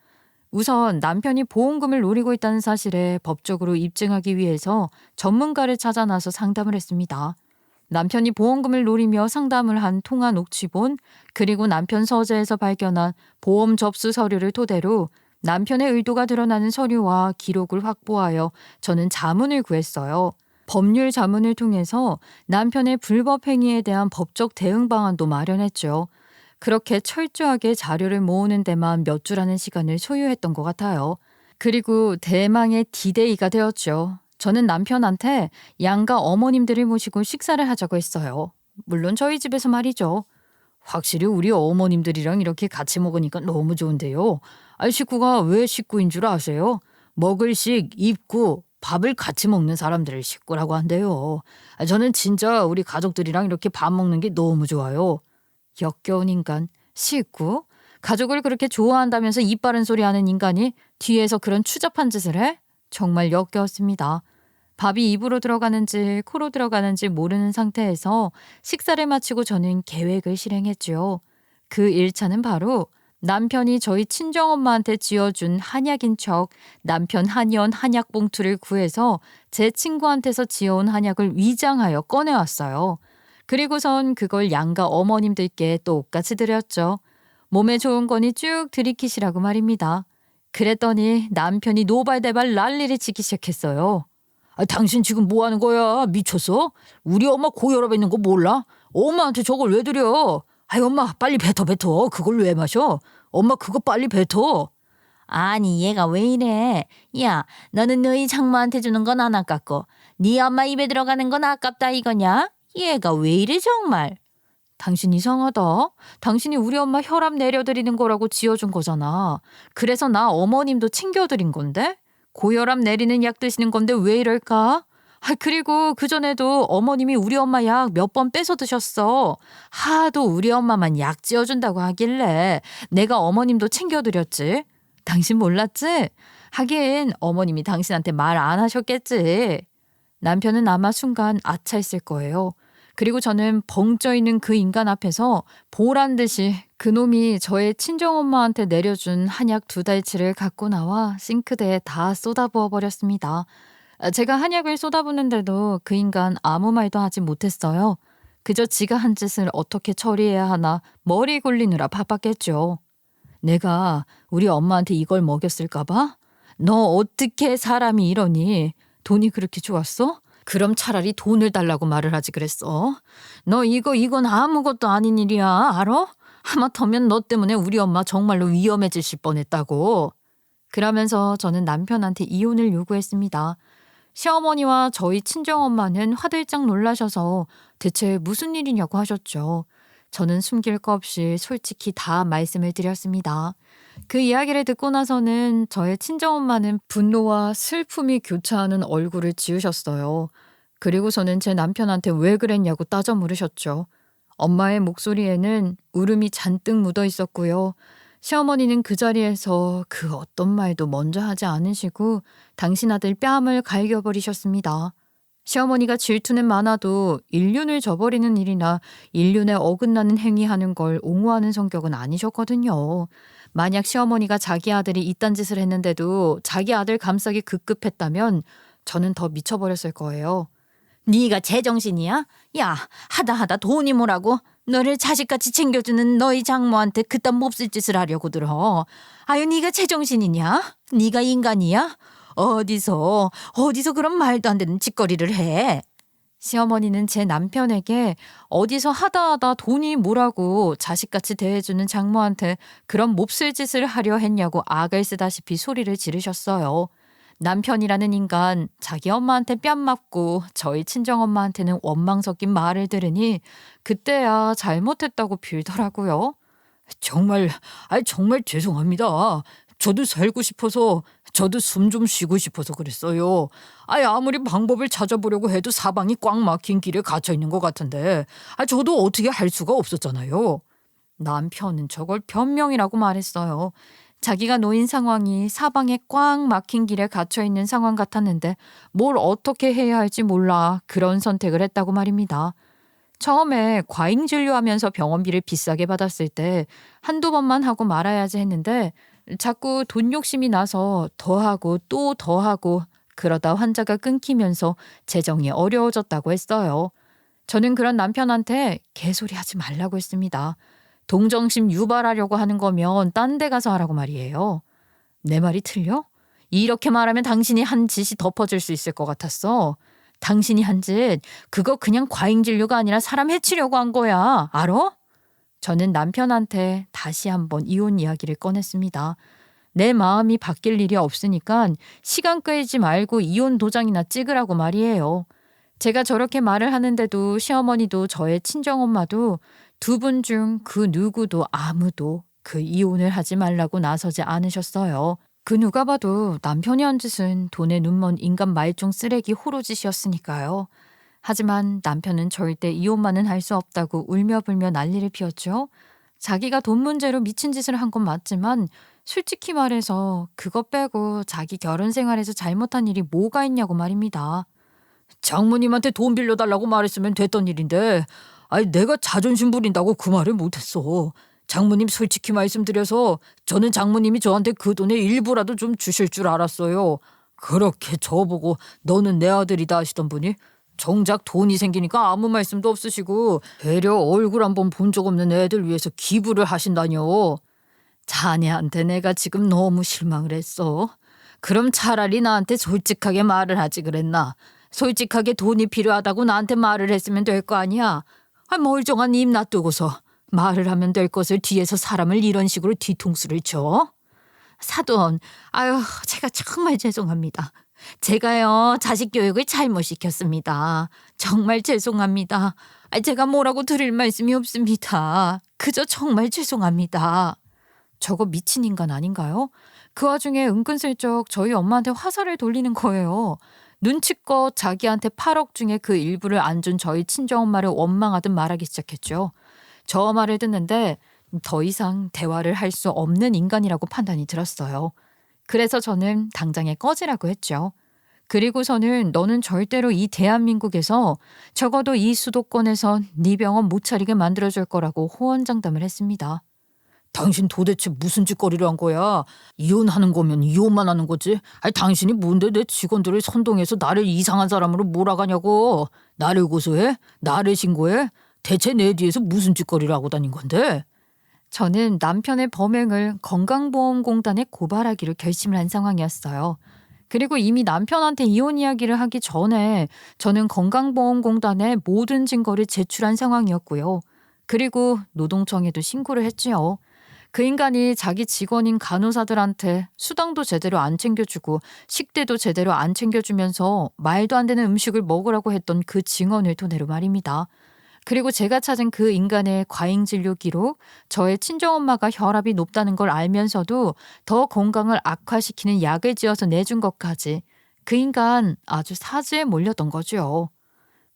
우선 남편이 보험금을 노리고 있다는 사실에 법적으로 입증하기 위해서 전문가를 찾아 나서 상담을 했습니다. 남편이 보험금을 노리며 상담을 한 통화 녹취본, 그리고 남편 서재에서 발견한 보험 접수 서류를 토대로 남편의 의도가 드러나는 서류와 기록을 확보하여 저는 자문을 구했어요. 법률 자문을 통해서 남편의 불법 행위에 대한 법적 대응 방안도 마련했죠. 그렇게 철저하게 자료를 모으는 데만 몇 주라는 시간을 소요했던 것 같아요. 그리고 대망의 디데이가 되었죠. 저는 남편한테 양가 어머님들을 모시고 식사를 하자고 했어요. 물론 저희 집에서 말이죠. 확실히 우리 어머님들이랑 이렇게 같이 먹으니까 너무 좋은데요. 식구가 왜 식구인 줄 아세요? 먹을 식, 입구, 밥을 같이 먹는 사람들을 식구라고 한대요. 저는 진짜 우리 가족들이랑 이렇게 밥 먹는 게 너무 좋아요. 역겨운 인간, 식구? 가족을 그렇게 좋아한다면서 입 바른 소리 하는 인간이 뒤에서 그런 추잡한 짓을 해? 정말 역겨웠습니다. 밥이 입으로 들어가는지 코로 들어가는지 모르는 상태에서 식사를 마치고 저는 계획을 실행했죠. 그 1차는 바로 남편이 저희 친정엄마한테 지어준 한약인 척 남편 한의원 한약 봉투를 구해서 제 친구한테서 지어온 한약을 위장하여 꺼내왔어요. 그리고선 그걸 양가 어머님들께 똑같이 드렸죠. 몸에 좋은 거니 쭉 들이키시라고 말입니다. 그랬더니 남편이 노발대발 난리를 치기 시작했어요. 당신 지금 뭐 하는 거야? 미쳤어? 우리 엄마 고혈압 있는 거 몰라? 엄마한테 저걸 왜 드려? 엄마 빨리 뱉어. 그걸 왜 마셔? 엄마 그거 빨리 뱉어. 아니 얘가 왜 이래? 야, 너는 너희 장모한테 주는 건 안 아깝고 네 엄마 입에 들어가는 건 아깝다 이거냐? 얘가 왜 이래 정말? 당신 이상하다. 당신이 우리 엄마 혈압 내려드리는 거라고 지어준 거잖아. 그래서 나 어머님도 챙겨드린 건데? 고혈압 내리는 약 드시는 건데 왜 이럴까? 그리고 그전에도 어머님이 우리 엄마 약 몇 번 뺏어 드셨어. 하도 우리 엄마만 약 지어준다고 하길래 내가 어머님도 챙겨드렸지. 당신 몰랐지? 하긴 어머님이 당신한테 말 안 하셨겠지. 남편은 아마 순간 아차했을 거예요. 그리고 저는 벙쪄 있는 그 인간 앞에서 보란 듯이 그놈이 저의 친정엄마한테 내려준 한약 2달치를 갖고 나와 싱크대에 다 쏟아부어 버렸습니다. 제가 한약을 쏟아붓는데도 그 인간 아무 말도 하지 못했어요. 그저 지가 한 짓을 어떻게 처리해야 하나 머리 굴리느라 바빴겠죠. 내가 우리 엄마한테 이걸 먹였을까 봐? 너 어떻게 사람이 이러니? 돈이 그렇게 좋았어? 그럼 차라리 돈을 달라고 말을 하지 그랬어. 너 이건 아무것도 아닌 일이야, 알아? 하마터면 너 때문에 우리 엄마 정말로 위험해지실 뻔했다고. 그러면서 저는 남편한테 이혼을 요구했습니다. 시어머니와 저희 친정엄마는 화들짝 놀라셔서 대체 무슨 일이냐고 하셨죠. 저는 숨길 거 없이 솔직히 다 말씀을 드렸습니다. 그 이야기를 듣고 나서는 저의 친정엄마는 분노와 슬픔이 교차하는 얼굴을 지으셨어요. 그리고서는 제 남편한테 왜 그랬냐고 따져 물으셨죠. 엄마의 목소리에는 울음이 잔뜩 묻어 있었고요. 시어머니는 그 자리에서 그 어떤 말도 먼저 하지 않으시고 당신 아들 뺨을 갈겨버리셨습니다. 시어머니가 질투는 많아도 인륜을 저버리는 일이나 인륜에 어긋나는 행위하는 걸 옹호하는 성격은 아니셨거든요. 만약 시어머니가 자기 아들이 이딴 짓을 했는데도 자기 아들 감싸기 급급했다면 저는 더 미쳐버렸을 거예요. 네가 제정신이야? 야, 하다 돈이 뭐라고? 너를 자식같이 챙겨주는 너희 장모한테 그딴 몹쓸 짓을 하려고 들어. 아유, 네가 제정신이냐? 네가 인간이야? 어디서 그런 말도 안 되는 짓거리를 해? 시어머니는 제 남편에게 어디서 하다 돈이 뭐라고 자식같이 대해주는 장모한테 그런 몹쓸 짓을 하려 했냐고 악을 쓰다시피 소리를 지르셨어요. 남편이라는 인간 자기 엄마한테 뺨 맞고 저희 친정엄마한테는 원망 섞인 말을 들으니 그때야 잘못했다고 빌더라고요. 정말 죄송합니다. 저도 살고 싶어서 저도 숨 좀 쉬고 싶어서 그랬어요. 아무리 방법을 찾아보려고 해도 사방이 꽉 막힌 길에 갇혀 있는 것 같은데 저도 어떻게 할 수가 없었잖아요. 남편은 저걸 변명이라고 말했어요. 자기가 놓인 상황이 사방에 꽉 막힌 길에 갇혀 있는 상황 같았는데 뭘 어떻게 해야 할지 몰라 그런 선택을 했다고 말입니다. 처음에 과잉 진료하면서 병원비를 비싸게 받았을 때 한두 번만 하고 말아야지 했는데 자꾸 돈 욕심이 나서 더하고 또 더하고 그러다 환자가 끊기면서 재정이 어려워졌다고 했어요. 저는 그런 남편한테 개소리하지 말라고 했습니다. 동정심 유발하려고 하는 거면 딴 데 가서 하라고 말이에요. 내 말이 틀려? 이렇게 말하면 당신이 한 짓이 덮어질 수 있을 것 같았어. 당신이 한 짓, 그거 그냥 과잉 진료가 아니라 사람 해치려고 한 거야. 알아? 저는 남편한테 다시 한번 이혼 이야기를 꺼냈습니다. 내 마음이 바뀔 일이 없으니까 시간 끌지 말고 이혼 도장이나 찍으라고 말이에요. 제가 저렇게 말을 하는데도 시어머니도 저의 친정엄마도 두 분 중 그 누구도 아무도 그 이혼을 하지 말라고 나서지 않으셨어요. 그 누가 봐도 남편이 한 짓은 돈에 눈먼 인간 말종 쓰레기 호로짓이었으니까요. 하지만 남편은 절대 이혼만은 할 수 없다고 울며불며 난리를 피웠죠. 자기가 돈 문제로 미친 짓을 한 건 맞지만 솔직히 말해서 그것 빼고 자기 결혼 생활에서 잘못한 일이 뭐가 있냐고 말입니다. 장모님한테 돈 빌려달라고 말했으면 됐던 일인데 내가 자존심 부린다고 그 말을 못했어. 장모님 솔직히 말씀드려서 저는 장모님이 저한테 그 돈의 일부라도 좀 주실 줄 알았어요. 그렇게 저보고 너는 내 아들이다 하시던 분이 정작 돈이 생기니까 아무 말씀도 없으시고 되려 얼굴 한번 본 적 없는 애들 위해서 기부를 하신다뇨. 자네한테 내가 지금 너무 실망을 했어. 그럼 차라리 나한테 솔직하게 말을 하지 그랬나. 솔직하게 돈이 필요하다고 나한테 말을 했으면 될 거 아니야. 멀쩡한 입 놔두고서 말을 하면 될 것을 뒤에서 사람을 이런 식으로 뒤통수를 쳐? 사돈, 제가 정말 죄송합니다. 제가요, 자식 교육을 잘못 시켰습니다. 정말 죄송합니다. 제가 뭐라고 드릴 말씀이 없습니다. 그저 정말 죄송합니다. 저거 미친 인간 아닌가요? 그 와중에 은근슬쩍 저희 엄마한테 화살을 돌리는 거예요. 눈치껏 자기한테 8억 중에 그 일부를 안 준 저희 친정엄마를 원망하듯 말하기 시작했죠. 저 말을 듣는데 더 이상 대화를 할 수 없는 인간이라고 판단이 들었어요. 그래서 저는 당장에 꺼지라고 했죠. 그리고서는 너는 절대로 이 대한민국에서 적어도 이 수도권에선 네 병원 못 차리게 만들어줄 거라고 호언장담을 했습니다. 당신 도대체 무슨 짓거리를 한 거야? 이혼하는 거면 이혼만 하는 거지. 아니 당신이 뭔데 내 직원들을 선동해서 나를 이상한 사람으로 몰아가냐고. 나를 고소해? 나를 신고해? 대체 내 뒤에서 무슨 짓거리를 하고 다닌 건데? 저는 남편의 범행을 건강보험공단에 고발하기로 결심을 한 상황이었어요. 그리고 이미 남편한테 이혼 이야기를 하기 전에 저는 건강보험공단에 모든 증거를 제출한 상황이었고요. 그리고 노동청에도 신고를 했지요. 그 인간이 자기 직원인 간호사들한테 수당도 제대로 안 챙겨주고 식대도 제대로 안 챙겨주면서 말도 안 되는 음식을 먹으라고 했던 그 증언을 토대로 말입니다. 그리고 제가 찾은 그 인간의 과잉 진료 기록, 저의 친정엄마가 혈압이 높다는 걸 알면서도 더 건강을 악화시키는 약을 지어서 내준 것까지 그 인간 아주 사지에 몰렸던 거죠.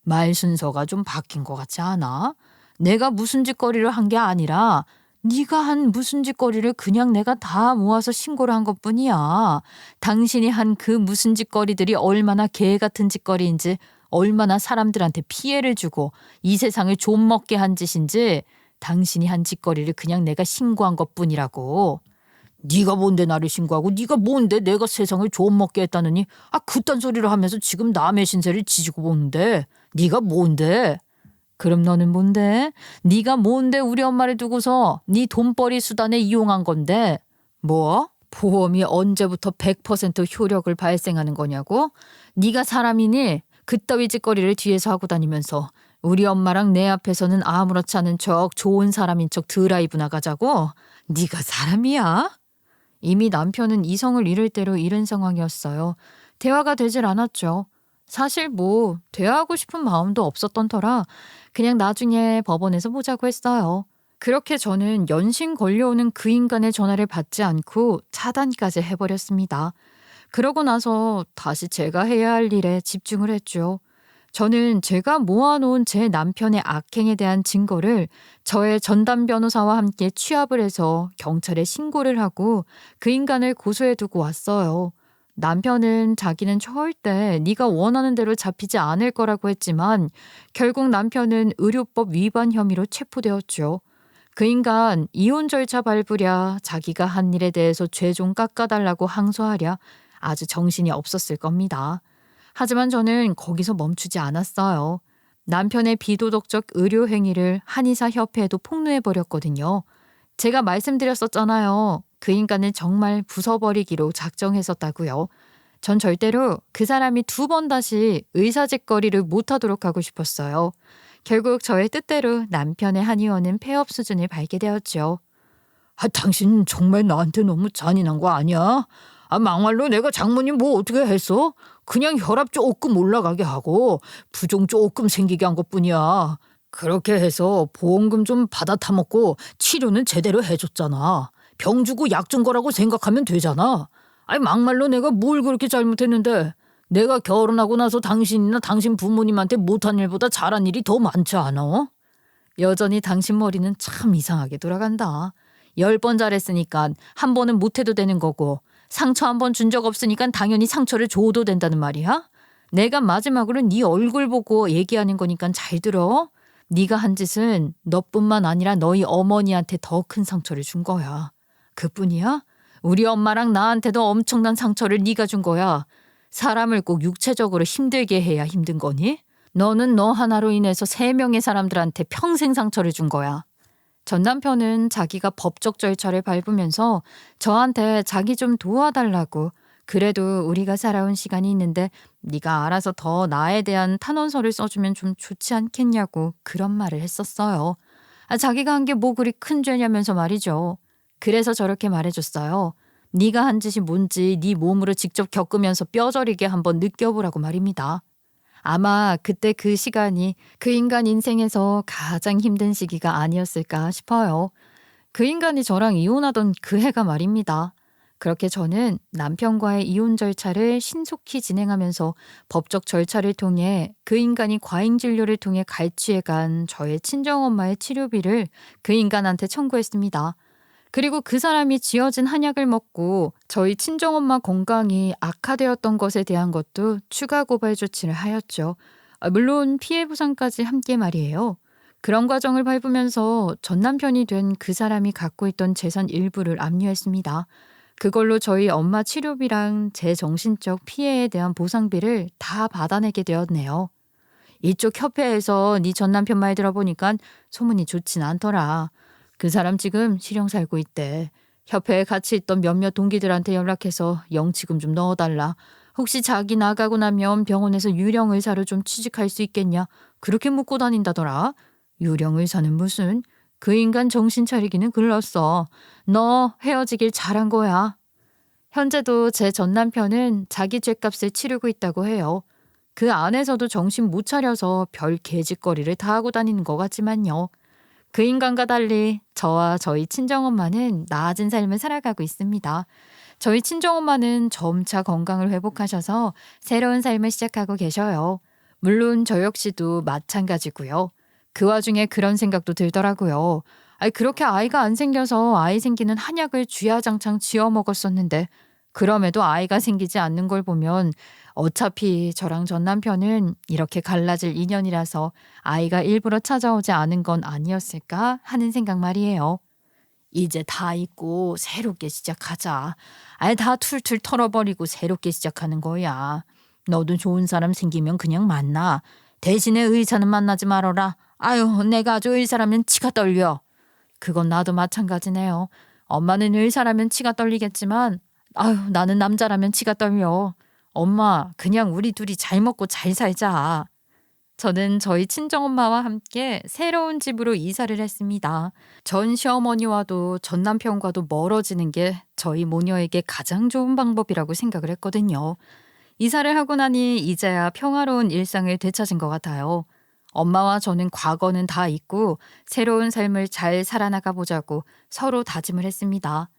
말 순서가 좀 바뀐 것 같지 않아? 내가 무슨 짓거리를 한 게 아니라 네가 한 무슨 짓거리를 그냥 내가 다 모아서 신고를 한 것뿐이야. 당신이 한 그 무슨 짓거리들이 얼마나 개 같은 짓거리인지, 얼마나 사람들한테 피해를 주고 이 세상을 좀먹게 한 짓인지 당신이 한 짓거리를 그냥 내가 신고한 것뿐이라고. 네가 뭔데 나를 신고하고 네가 뭔데 내가 세상을 좀먹게 했다느니 그딴 소리를 하면서 지금 남의 신세를 지지고 보는데 네가 뭔데? 그럼 너는 뭔데? 네가 뭔데 우리 엄마를 두고서 네 돈벌이 수단에 이용한 건데? 뭐? 보험이 언제부터 100% 효력을 발생하는 거냐고? 네가 사람이니? 그따위 짓거리를 뒤에서 하고 다니면서 우리 엄마랑 내 앞에서는 아무렇지 않은 척 좋은 사람인 척 드라이브 나가자고? 네가 사람이야? 이미 남편은 이성을 잃을 대로 잃은 상황이었어요. 대화가 되질 않았죠. 사실 대화하고 싶은 마음도 없었던 터라 그냥 나중에 법원에서 보자고 했어요. 그렇게 저는 연신 걸려오는 그 인간의 전화를 받지 않고 차단까지 해버렸습니다. 그러고 나서 다시 제가 해야 할 일에 집중을 했죠. 저는 제가 모아놓은 제 남편의 악행에 대한 증거를 저의 전담 변호사와 함께 취합을 해서 경찰에 신고를 하고 그 인간을 고소해두고 왔어요. 남편은 자기는 절대 네가 원하는 대로 잡히지 않을 거라고 했지만 결국 남편은 의료법 위반 혐의로 체포되었죠. 그 인간 이혼 절차 밟으랴 자기가 한 일에 대해서 죄 좀 깎아달라고 항소하랴 아주 정신이 없었을 겁니다. 하지만 저는 거기서 멈추지 않았어요. 남편의 비도덕적 의료 행위를 한의사협회에도 폭로해버렸거든요. 제가 말씀드렸었잖아요. 그 인간을 정말 부숴버리기로 작정했었다고요. 전 절대로 그 사람이 2번 다시 의사짓거리를 못하도록 하고 싶었어요. 결국 저의 뜻대로 남편의 한의원은 폐업 수준을 밟게 되었죠. 당신 정말 나한테 너무 잔인한 거 아니야? 막말로 내가 장모님 어떻게 했어? 그냥 혈압 조금 올라가게 하고 부종 조금 생기게 한 것뿐이야. 그렇게 해서 보험금 좀 받아 타먹고 치료는 제대로 해줬잖아. 병 주고 약 준 거라고 생각하면 되잖아. 막말로 내가 뭘 그렇게 잘못했는데. 내가 결혼하고 나서 당신이나 당신 부모님한테 못한 일보다 잘한 일이 더 많지 않아? 여전히 당신 머리는 참 이상하게 돌아간다. 10번 잘했으니까 한 번은 못해도 되는 거고 상처 한 번 준 적 없으니까 당연히 상처를 줘도 된다는 말이야? 내가 마지막으로 네 얼굴 보고 얘기하는 거니까 잘 들어. 네가 한 짓은 너뿐만 아니라 너희 어머니한테 더 큰 상처를 준 거야. 그뿐이야? 우리 엄마랑 나한테도 엄청난 상처를 네가 준 거야. 사람을 꼭 육체적으로 힘들게 해야 힘든 거니? 너는 너 하나로 인해서 3명의 사람들한테 평생 상처를 준 거야. 전 남편은 자기가 법적 절차를 밟으면서 저한테 자기 좀 도와달라고 그래도 우리가 살아온 시간이 있는데 네가 알아서 더 나에 대한 탄원서를 써주면 좀 좋지 않겠냐고 그런 말을 했었어요. 자기가 한 게 그리 큰 죄냐면서 말이죠. 그래서 저렇게 말해줬어요. 네가 한 짓이 뭔지 네 몸으로 직접 겪으면서 뼈저리게 한번 느껴보라고 말입니다. 아마 그때 그 시간이 그 인간 인생에서 가장 힘든 시기가 아니었을까 싶어요. 그 인간이 저랑 이혼하던 그 해가 말입니다. 그렇게 저는 남편과의 이혼 절차를 신속히 진행하면서 법적 절차를 통해 그 인간이 과잉 진료를 통해 갈취해 간 저의 친정엄마의 치료비를 그 인간한테 청구했습니다. 그리고 그 사람이 지어진 한약을 먹고 저희 친정엄마 건강이 악화되었던 것에 대한 것도 추가 고발 조치를 하였죠. 물론 피해 보상까지 함께 말이에요. 그런 과정을 밟으면서 전 남편이 된 그 사람이 갖고 있던 재산 일부를 압류했습니다. 그걸로 저희 엄마 치료비랑 제 정신적 피해에 대한 보상비를 다 받아내게 되었네요. 이쪽 협회에서 네 전 남편 말 들어보니까 소문이 좋진 않더라. 그 사람 지금 실형 살고 있대. 협회에 같이 있던 몇몇 동기들한테 연락해서 영치금 좀 넣어달라. 혹시 자기 나가고 나면 병원에서 유령 의사로 좀 취직할 수 있겠냐? 그렇게 묻고 다닌다더라. 유령 의사는 무슨? 그 인간 정신 차리기는 글렀어. 너 헤어지길 잘한 거야. 현재도 제 전 남편은 자기 죗값을 치르고 있다고 해요. 그 안에서도 정신 못 차려서 별 개짓거리를 다 하고 다니는 것 같지만요. 그 인간과 달리 저와 저희 친정엄마는 나아진 삶을 살아가고 있습니다. 저희 친정엄마는 점차 건강을 회복하셔서 새로운 삶을 시작하고 계셔요. 물론 저 역시도 마찬가지고요. 그 와중에 그런 생각도 들더라고요. 아니, 그렇게 아이가 안 생겨서 아이 생기는 한약을 쥐야장창 쥐어 먹었었는데 그럼에도 아이가 생기지 않는 걸 보면 어차피 저랑 전 남편은 이렇게 갈라질 인연이라서 아이가 일부러 찾아오지 않은 건 아니었을까 하는 생각 말이에요. 이제 다 잊고 새롭게 시작하자. 아예 다 툴툴 털어버리고 새롭게 시작하는 거야. 너도 좋은 사람 생기면 그냥 만나. 대신에 의사는 만나지 말아라. 아유, 내가 아주 의사라면 치가 떨려. 그건 나도 마찬가지네요. 엄마는 의사라면 치가 떨리겠지만 아유, 나는 남자라면 치가 떨려. 엄마, 그냥 우리 둘이 잘 먹고 잘 살자. 저는 저희 친정엄마와 함께 새로운 집으로 이사를 했습니다. 전 시어머니와도 전 남편과도 멀어지는 게 저희 모녀에게 가장 좋은 방법이라고 생각을 했거든요. 이사를 하고 나니 이제야 평화로운 일상을 되찾은 것 같아요. 엄마와 저는 과거는 다 잊고 새로운 삶을 잘 살아나가 보자고 서로 다짐을 했습니다.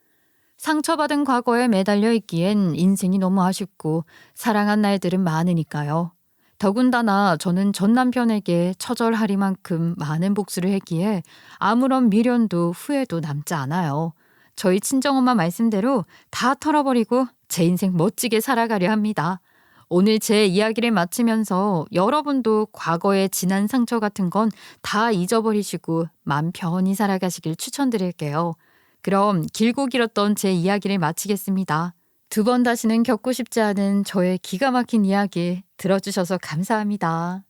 상처받은 과거에 매달려 있기엔 인생이 너무 아쉽고 사랑한 날들은 많으니까요. 더군다나 저는 전 남편에게 처절하리만큼 많은 복수를 했기에 아무런 미련도 후회도 남지 않아요. 저희 친정엄마 말씀대로 다 털어버리고 제 인생 멋지게 살아가려 합니다. 오늘 제 이야기를 마치면서 여러분도 과거의 지난 상처 같은 건 다 잊어버리시고 마음 편히 살아가시길 추천드릴게요. 그럼 길고 길었던 제 이야기를 마치겠습니다. 두 번 다시는 겪고 싶지 않은 저의 기가 막힌 이야기 들어주셔서 감사합니다.